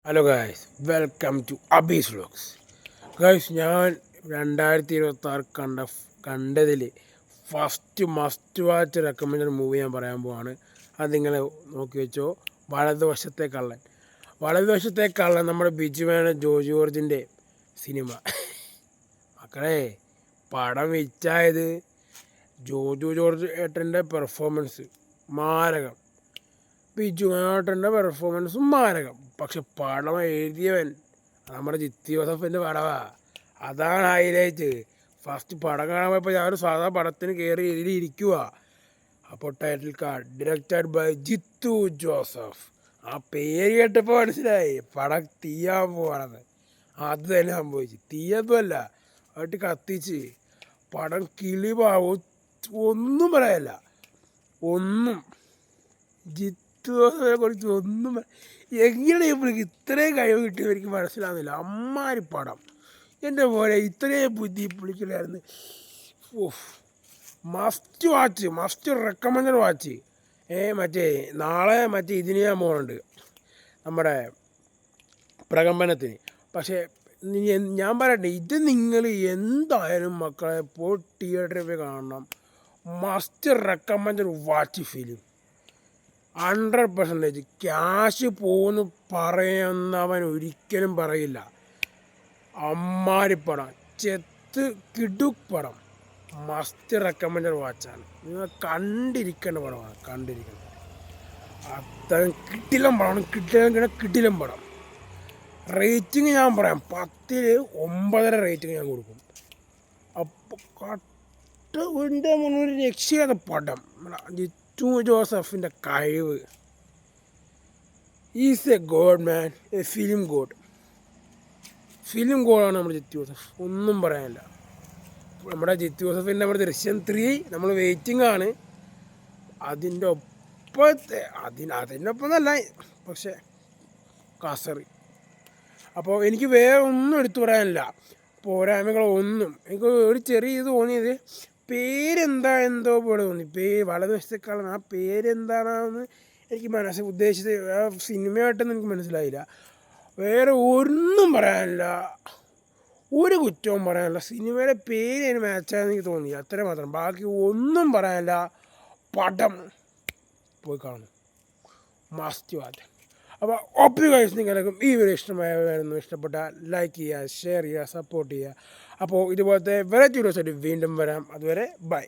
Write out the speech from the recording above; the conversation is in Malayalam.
Hello guys, welcome to Abi's vlogs. Guys, ഞാൻ 2026 കണ്ടതിൽ first must watch recommend movie ഞാൻ പറയാൻ പോവാണ്. അത് നിങ്ങൾ നോക്കി വെച്ചോ. വലതുവശത്തെ കള്ളൻ നമ്മുടെ ബിജുമേനോൻ ജോർജ് ജോർജിൻ്റെ സിനിമ. മക്കളെ, പടം വിറ്റായത് ജോജു ജോർജ് ഏട്ടൻ്റെ പെർഫോമൻസ് മാരകം, ബിജുമേനോട്ടൻ്റെ പെർഫോമൻസും മാരകം. പക്ഷെ പടം എഴുതിയവൻ നമ്മുടെ ജിത്തി ജോസഫിൻ്റെ പടവാ. അതാണ് ഹൈലൈറ്റ്. ഫസ്റ്റ് പടം കാണാൻ പോയപ്പോൾ ഞാനൊരു സാധാ പടത്തിന് കയറി എഴുതിയിരിക്കുക. അപ്പോൾ title card directed by Jeethu Joseph. ആ പേര് കേട്ടപ്പോൾ മനസ്സിലായി പടം തീയാൻ പോവാണെന്ന്. അത് തന്നെ സംഭവിച്ചു. തീയതുമല്ല, ആയിട്ട് കത്തിച്ച് പടം കിളിപാവും. ഒന്നും പറയല്ല, ഒന്നും ജിത്തുവിനെ കുറിച്ച് ഒന്നും. എങ്ങനെ ഇവർക്ക് ഇത്രയും കഴിവ് കിട്ടിയത് എനിക്ക് മനസ്സിലാകുന്നില്ല. അമ്മാരി പടം എൻ്റെ പോലെ ഇത്രയും ബുദ്ധി പുള്ളിക്കലായിരുന്നു. Must recommend watch. നാളെ ഇതിന് ഞാൻ പോകുന്നുണ്ട്, നമ്മുടെ പ്രകമ്പനത്തിന്. പക്ഷേ ഞാൻ പറയട്ടെ, ഇത് നിങ്ങൾ എന്തായാലും മക്കളെ പോയി തിയേറ്ററിൽ പോയി കാണണം. Must recommend watch film. 100% cash പോകുന്നു പറയുന്നവൻ ഒരിക്കലും പറയില്ല. അമ്മാരിപ്പടം, ചെത്ത് കിടുക്ക് പടം, മസ്റ്റ് റെക്കമെൻഡ് വാച്ചാണ്. നിങ്ങൾ കണ്ടിരിക്കേണ്ട പടമാണ്, കണ്ടിരിക്കേണ്ട. അത്രയും കിടിലം പടമാണ്, കിടിലം പടം. റേറ്റിംഗ് ഞാൻ പറയാം, 10ൽ 9.5 റേറ്റിംഗ് ഞാൻ കൊടുക്കും. അപ്പോൾ എൻ്റെ മുന്നൊരു രക്ഷയാത പടം. ജിത്തു ജോസഫിൻ്റെ കഴിവ്. Is a god man, a film ഗോഡാണ് നമ്മുടെ ജിത്തു ജോസഫ്. ഒന്നും പറയാനില്ല. നമ്മുടെ ജിത്തു ജോസഫിൻ്റെ നമ്മുടെ ദൃശ്യം 3 നമ്മൾ വെയിറ്റിംഗ് ആണ്. അതിൻ്റെ ഒപ്പം നല്ല, പക്ഷേ കസറി. അപ്പോൾ എനിക്ക് വേറെ ഒന്നും എടുത്തു പറയാനില്ല, പോരായ്മകളൊന്നും. എനിക്ക് ഒരു ചെറിയ ഇത് തോന്നിയത്, എന്തോ പോലെ തോന്നി. വലതുവശത്തേക്കാളും ആ പേരെന്താണെന്ന് എനിക്ക് ഉദ്ദേശിച്ചത് ആ സിനിമയായിട്ടൊന്നും എനിക്ക് മനസ്സിലായില്ല. വേറെ ഒന്നും പറയാനില്ല, ഒരു കുറ്റവും പറയാനില്ല. സിനിമയുടെ പേര് അതിന് മാച്ചായെന്ന് എനിക്ക് തോന്നി, അത്ര മാത്രം. ബാക്കി ഒന്നും പറയാനില്ല. പടം പോയി കാണും, മസ്റ്റ് വാച്ച്. അപ്പോൾ ഒപ്പി കഴിച്ച് നിങ്ങൾക്കും ഈ വീഡിയോ ഇഷ്ടപ്പെട്ടാൽ ലൈക്ക് ചെയ്യുക, ഷെയർ ചെയ്യുക, സപ്പോർട്ട് ചെയ്യുക. അപ്പോൾ ഇതുപോലത്തെ വെറൈറ്റി വീഡിയോസായിട്ട് വീണ്ടും വരാം. അതുവരെ ബൈ.